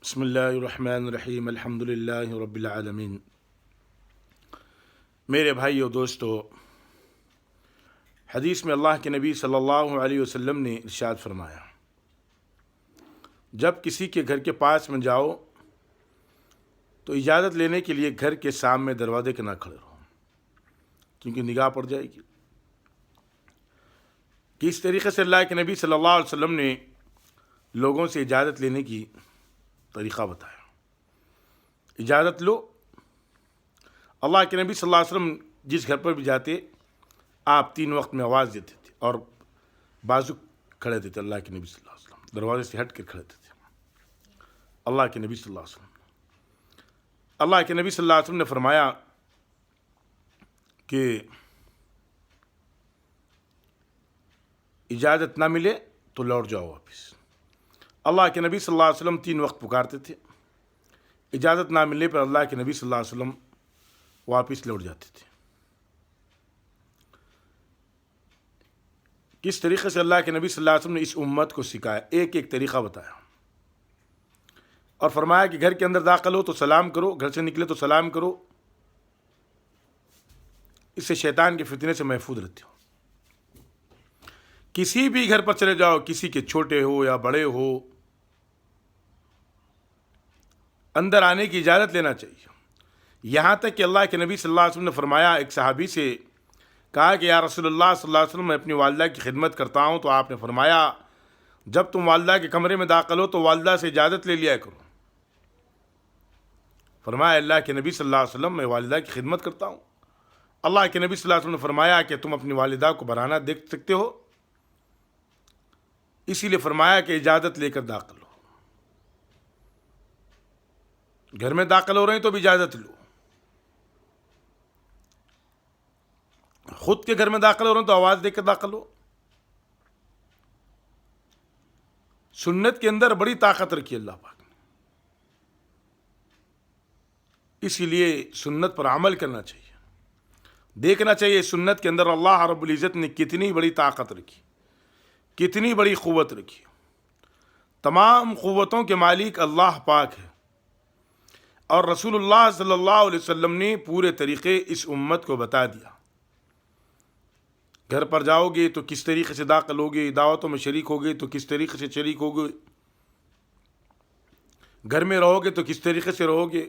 بسم اللہ الرحمن الرحیم الحمد للہ رب العالمین۔ میرے بھائیو دوستو، حدیث میں اللہ کے نبی صلی اللہ علیہ وسلم نے ارشاد فرمایا، جب کسی کے گھر کے پاس میں جاؤ تو اجازت لینے کے لیے گھر کے سامنے دروازے کے نہ کھڑے رہو، کیونکہ نگاہ پڑ جائے گی۔ کہ اس طریقے سے اللہ کے نبی صلی اللہ علیہ وسلم نے لوگوں سے اجازت لینے کی طریقہ بتایا۔ اجازت لو۔ اللہ کے نبی صلی اللہ علیہ وسلم جس گھر پر بھی جاتے، آپ 3 وقت میں آواز دیتے تھے اور بازو کھڑے دیتے۔ اللہ کے نبی صلی اللہ علیہ وسلم دروازے سے ہٹ کر کھڑے تھے۔ اللہ کے نبی صلی اللہ علیہ وسلم اللہ کے نبی صلی اللہ علیہ وسلم نے فرمایا کہ اجازت نہ ملے تو لوٹ جاؤ واپس۔ اللہ کے نبی صلی اللہ علیہ وسلم 3 وقت پکارتے تھے، اجازت نہ ملنے پر اللہ کے نبی صلی اللہ علیہ وسلم واپس لوٹ جاتے تھے۔ کس طریقے سے اللہ کے نبی صلی اللہ علیہ وسلم نے اس امت کو سکھایا، ایک ایک طریقہ بتایا، اور فرمایا کہ گھر کے اندر داخل ہو تو سلام کرو، گھر سے نکلے تو سلام کرو، اس سے شیطان کے فتنے سے محفوظ رہتے ہو۔ کسی بھی گھر پر چلے جاؤ، کسی کے چھوٹے ہو یا بڑے ہو، اندر آنے کی اجازت لینا چاہیے۔ یہاں تک کہ اللہ کے نبی صلی اللہ علیہ وسلم نے فرمایا، ایک صحابی سے کہا کہ یا رسول اللہ صلی اللہ علیہ وسلم، میں اپنی والدہ کی خدمت کرتا ہوں، تو آپ نے فرمایا جب تم والدہ کے کمرے میں داخل ہو تو والدہ سے اجازت لے لیا کرو۔ فرمایا اللہ کے نبی صلی اللہ علیہ وسلم، میں والدہ کی خدمت کرتا ہوں۔ اللہ کے نبی صلی اللہ علیہ وسلم نے فرمایا کہ تم اپنی والدہ کو برہنہ دیکھ سکتے ہو، اسی لیے فرمایا کہ اجازت لے کر داخل ہو۔ گھر میں داخل ہو رہے ہیں تو بھی اجازت لو، خود کے گھر میں داخل ہو رہے ہیں تو آواز دے کر داخل ہو۔ سنت کے اندر بڑی طاقت رکھی اللہ پاک نے، اسی لیے سنت پر عمل کرنا چاہیے۔ دیکھنا چاہیے سنت کے اندر اللہ رب العزت نے کتنی بڑی طاقت رکھی، کتنی بڑی قوت رکھی۔ تمام قوتوں کے مالک اللہ پاک ہے، اور رسول اللہ صلی اللہ علیہ وسلم نے پورے طریقے اس امت کو بتا دیا۔ گھر پر جاؤ گے تو کس طریقے سے داخل ہوگے، دعوتوں میں شریک ہوگے تو کس طریقے سے شریک ہوگے، گھر میں رہو گے تو کس طریقے سے رہو گے،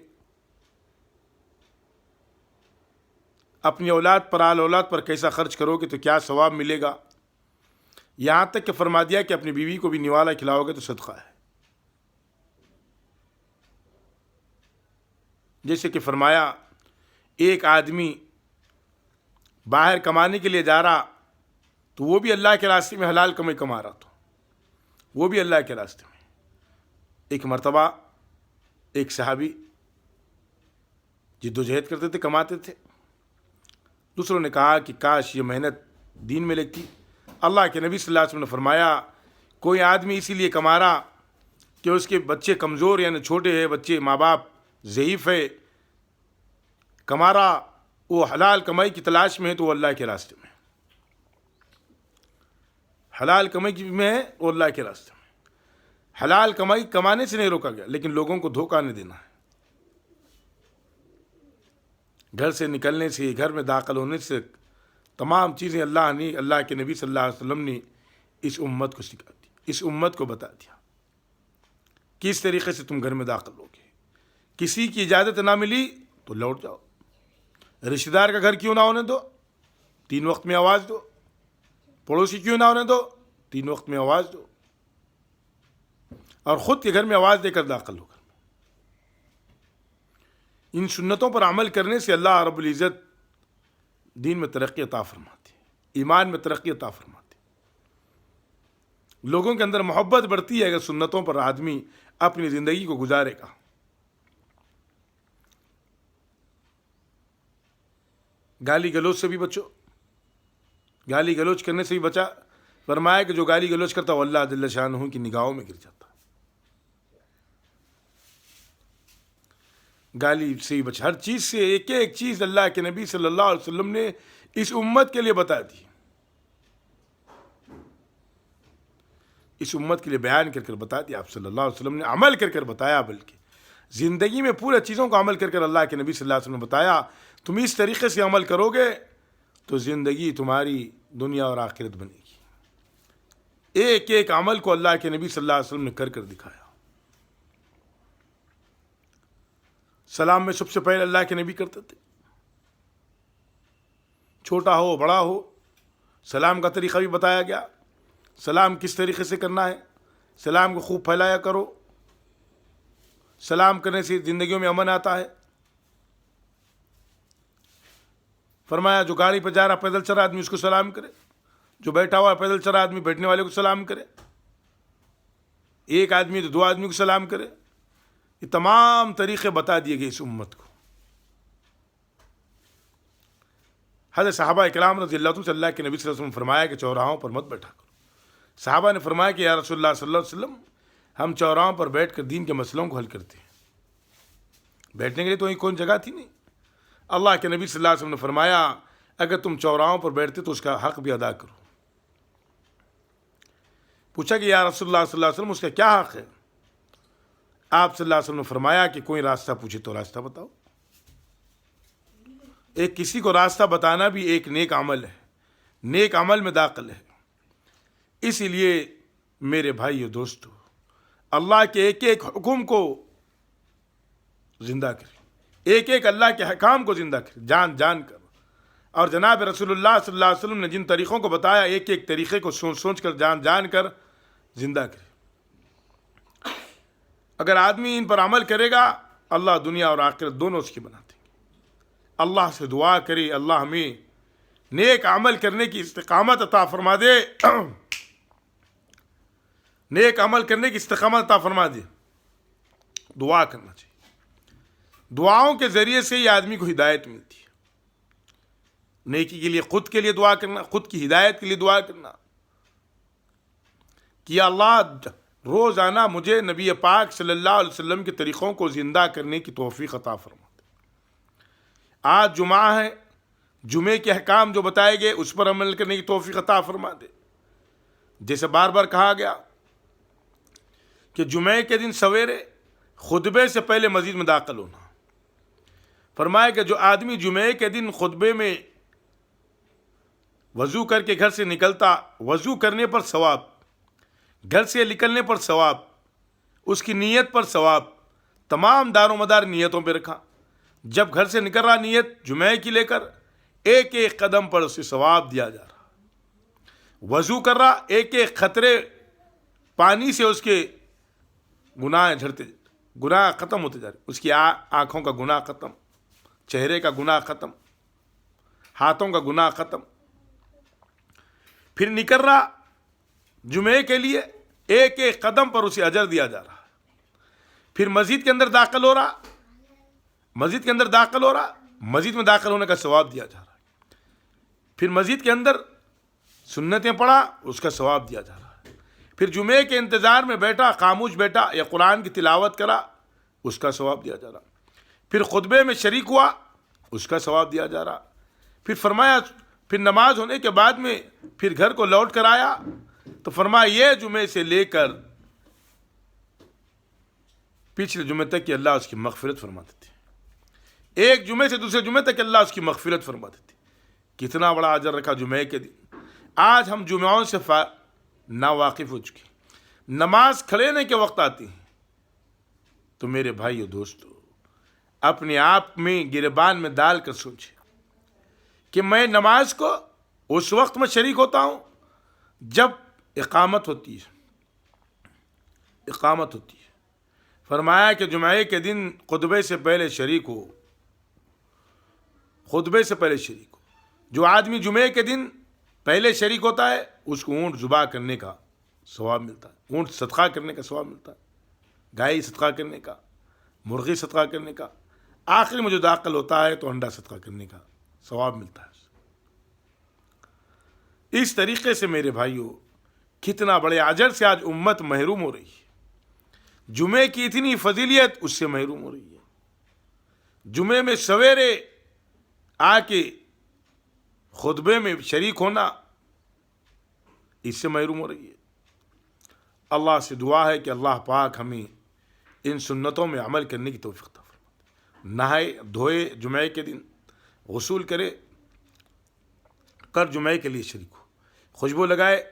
اپنی اولاد پر آل اولاد پر کیسا خرچ کرو گے تو کیا ثواب ملے گا۔ یہاں تک کہ فرما دیا کہ اپنی بیوی کو بھی نوالا کھلاؤ گے تو صدقہ ہے۔ جیسے کہ فرمایا ایک آدمی باہر کمانے کے لیے جا رہا تو وہ بھی اللہ کے راستے میں حلال کمائی کما رہا، تو وہ بھی اللہ کے راستے میں۔ ایک مرتبہ ایک صحابی جد و جہد کرتے تھے، کماتے تھے، دوسروں نے کہا کہ کاش یہ محنت دین میں لگتی۔ اللہ کے نبی صلی اللہ علیہ وسلم نے فرمایا کوئی آدمی اسی لیے کما رہا کہ اس کے بچے کمزور یعنی چھوٹے ہیں، بچے ماں باپ ضعیف ہے، کما رہا، وہ حلال کمائی کی تلاش میں ہے تو وہ اللہ کے راستے میں، حلال کمائی میں ہے وہ اللہ کے راستے میں۔ حلال کمائی کمانے سے نہیں روکا گیا، لیکن لوگوں کو دھوکہ نہیں دینا ہے۔ گھر سے نکلنے سے، گھر میں داخل ہونے سے، تمام چیزیں اللہ کے نبی صلی اللہ علیہ وسلم نے اس امت کو سکھا دی، اس امت کو بتا دیا کس طریقے سے تم گھر میں داخل ہوگے۔ کسی کی اجازت نہ ملی تو لوٹ جاؤ۔ رشتہ دار کا گھر کیوں نہ ہونے دو، 3 وقت میں آواز دو۔ پڑوسی کیوں نہ ہونے دو، 3 وقت میں آواز دو، اور خود کے گھر میں آواز دے کر داخل ہو۔ ان سنتوں پر عمل کرنے سے اللہ رب العزت دین میں ترقی عطا فرماتے، ایمان میں ترقی عطا فرماتے، لوگوں کے اندر محبت بڑھتی ہے اگر سنتوں پر آدمی اپنی زندگی کو گزارے گا۔ گالی گلوچ سے بھی بچو، گالی گلوچ کرنے سے بھی بچا۔ فرمایا کہ جو گالی گلوچ کرتا وہ اللہ جل شانہ کی نگاہوں میں گر جاتا۔ گالی سے ہی بچا، ہر چیز سے، ایک ایک چیز اللہ کے نبی صلی اللہ علیہ وسلم نے اس امت کے لیے بتا دی۔ اس امت کے لیے بیان کر کر بتا دیا آپ صلی اللہ علیہ وسلم نے، عمل کر کر بتایا، بلکہ زندگی میں پورے چیزوں کو عمل کر کر اللہ کے نبی صلی اللہ علیہ وسلم نے بتایا تم اس طریقے سے عمل کرو گے تو زندگی تمہاری دنیا اور آخرت بنے گی۔ ایک ایک عمل کو اللہ کے نبی صلی اللہ علیہ وسلم نے کر کر دکھایا۔ سلام میں سب سے پہلے اللہ کے نبی کرتے تھے، چھوٹا ہو بڑا ہو، سلام کا طریقہ بھی بتایا گیا، سلام کس طریقے سے کرنا ہے، سلام کو خوب پھیلایا کرو، سلام کرنے سے زندگیوں میں امن آتا ہے۔ فرمایا جو گاڑی پہ جا رہا پیدل چل رہا آدمی اس کو سلام کرے، جو بیٹھا ہوا پیدل چل رہا آدمی بیٹھنے والے کو سلام کرے، ایک آدمی تو دو آدمی کو سلام کرے۔ یہ تمام طریقے بتا دیے گئے اس امت کو۔ حضرت صحابہ کرام رضی اللہ عنہ سے اللہ کے نبی صلی اللہ علیہ وسلم فرمایا کہ چوراہوں پر مت بیٹھا کرو۔ صحابہ نے فرمایا کہ یا رسول اللہ صلی اللہ علیہ وسلم ہم چوراہوں پر بیٹھ کر دین کے مسئلوں کو حل کرتے ہیں، بیٹھنے کے لیے تو وہیں کوئی جگہ تھی نہیں۔ اللہ کے نبی صلی اللہ علیہ وسلم نے فرمایا اگر تم چوراہوں پر بیٹھتے تو اس کا حق بھی ادا کرو۔ پوچھا کہ یا رسول اللہ صلی اللہ علیہ وسلم اس کا کیا حق ہے؟ آپ صلی اللہ علیہ وسلم نے فرمایا کہ کوئی راستہ پوچھے تو راستہ بتاؤ۔ ایک کسی کو راستہ بتانا بھی ایک نیک عمل ہے، نیک عمل میں داخل ہے۔ اسی لیے میرے بھائیو دوستو، اللہ کے ایک ایک حکم کو زندہ کریں، ایک ایک اللہ کے حکام کو زندہ کریں، جان جان کر۔ اور جناب رسول اللہ صلی اللہ علیہ وسلم نے جن طریقوں کو بتایا ایک ایک طریقے کو سوچ سوچ کر جان جان کر زندہ کریں۔ اگر آدمی ان پر عمل کرے گا اللہ دنیا اور آخرت دونوں اس کی بنا دیں گے۔ اللہ سے دعا کرے اللہ ہمیں نیک عمل کرنے کی استقامت عطا فرما دے، نیک عمل کرنے کی استقامت عطا فرما دے۔ دعا کرنا چاہیے، دعاؤں کے ذریعے سے ہی آدمی کو ہدایت ملتی ہے۔ نیکی کے لیے خود کے لیے دعا کرنا، خود کی ہدایت کے لیے دعا کرنا کہ یا اللہ روزانہ مجھے نبی پاک صلی اللہ علیہ وسلم کے طریقوں کو زندہ کرنے کی توفیق عطا فرما دے۔ آج جمعہ ہے، جمعے کے احکام جو بتائے گئے اس پر عمل کرنے کی توفیق عطا فرما دے۔ جیسے بار بار کہا گیا کہ جمعے کے دن سویرے خطبے سے پہلے مسجد میں داخل ہونا۔ فرمایا کہ جو آدمی جمعے کے دن خطبے میں وضو کر کے گھر سے نکلتا، وضو کرنے پر ثواب، گھر سے نکلنے پر ثواب، اس کی نیت پر ثواب، تمام دار و مدار نیتوں پہ رکھا۔ جب گھر سے نکل رہا نیت جمعے کی لے کر، ایک ایک قدم پر اسے ثواب دیا جا رہا۔ وضو کر رہا، ایک ایک قطرے پانی سے اس کے گناہ جھڑتے، گناہ ختم ہوتے جا رہے، اس کی آنکھوں کا گناہ ختم، چہرے کا گناہ ختم، ہاتھوں کا گناہ ختم۔ پھر نکل رہا جمعے کے لیے، ایک ایک قدم پر اسے اجر دیا جا رہا۔ پھر مسجد کے اندر داخل ہو رہا، مسجد کے اندر داخل ہو رہا، مسجد میں داخل ہونے کا ثواب دیا جا رہا۔ پھر مسجد کے اندر سنتیں پڑھا، اس کا ثواب دیا جا رہا۔ پھر جمعے کے انتظار میں بیٹھا، خاموش بیٹھا یا قرآن کی تلاوت کرا، اس کا ثواب دیا جا رہا۔ پھر خطبے میں شریک ہوا، اس کا ثواب دیا جا رہا۔ پھر فرمایا پھر نماز ہونے کے بعد میں پھر گھر کو لوٹ کر آیا تو فرمایا یہ جمعے سے لے کر پچھلے جمعے تک کہ اللہ اس کی مغفرت فرما دیتے، ایک جمعے سے دوسرے جمعے تک اللہ اس کی مغفرت فرما دیتے۔ کتنا بڑا اجر رکھا جمعے کے دن۔ آج ہم جمعوں سے ناواقف ہو چکے، نماز کھڑے کے وقت آتی ہیں تو میرے بھائیو دوستو اپنے آپ میں گریبان میں ڈال کر سوچے کہ میں نماز کو اس وقت میں شریک ہوتا ہوں جب اقامت ہوتی ہے، اقامت ہوتی ہے۔ فرمایا کہ جمعے کے دن خطبے سے پہلے شریک ہو، خطبے سے پہلے شریک ہو۔ جو آدمی جمعے کے دن پہلے شریک ہوتا ہے اس کو اونٹ ذبح کرنے کا ثواب ملتا ہے، اونٹ صدقہ کرنے کا ثواب ملتا ہے، گائے صدقہ کرنے کا، مرغی صدقہ کرنے کا، آخر میں جو داخل ہوتا ہے تو انڈا صدقہ کرنے کا ثواب ملتا ہے۔ اس طریقے سے میرے بھائیوں کتنا بڑے اجر سے آج امت محروم ہو رہی ہے، جمعے کی اتنی فضیلیت اس سے محروم ہو رہی ہے۔ جمعے میں سویرے آ کے خطبے میں شریک ہونا اس سے محروم ہو رہی ہے۔ اللہ سے دعا ہے کہ اللہ پاک ہمیں ان سنتوں میں عمل کرنے کی توفیق عطا فرمائے۔ نہائے دھوئے جمعے کے دن، غسول کرے کر جمعے کے لیے شریک ہو، خوشبو لگائے،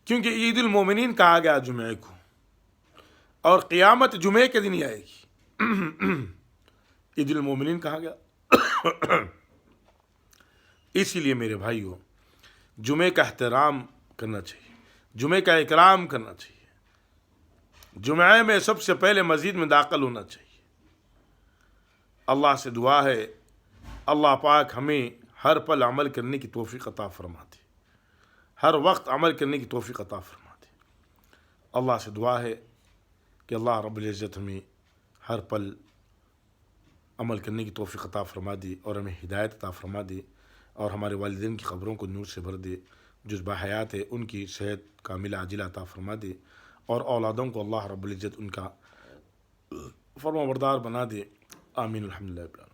کیونکہ عید المومنین کہا گیا جمعے کو، اور قیامت جمعے کے دن ہی آئے گی، عید المومنین کہا گیا۔ اسی لیے میرے بھائیوں، جمعے کا احترام کرنا چاہیے، جمعے کا اکرام کرنا چاہیے، جمعے میں سب سے پہلے مسجد میں داخل ہونا چاہیے۔ اللہ سے دعا ہے اللہ پاک ہمیں ہر پل عمل کرنے کی توفیق عطا فرما دے، ہر وقت عمل کرنے کی توفیق عطا فرما دے۔ اللہ سے دعا ہے کہ اللہ رب العزت ہمیں ہر پل عمل کرنے کی توفیق عطا فرما دے، اور ہمیں ہدایت عطا فرما دے، اور ہمارے والدین کی قبروں کو نور سے بھر دے، جو باحیات ہے ان کی صحت کاملہ عاجلہ عطا فرما دے، اور اولادوں کو اللہ رب العزت ان کا فرما بردار بنا دے۔ آمین الحمدللہ۔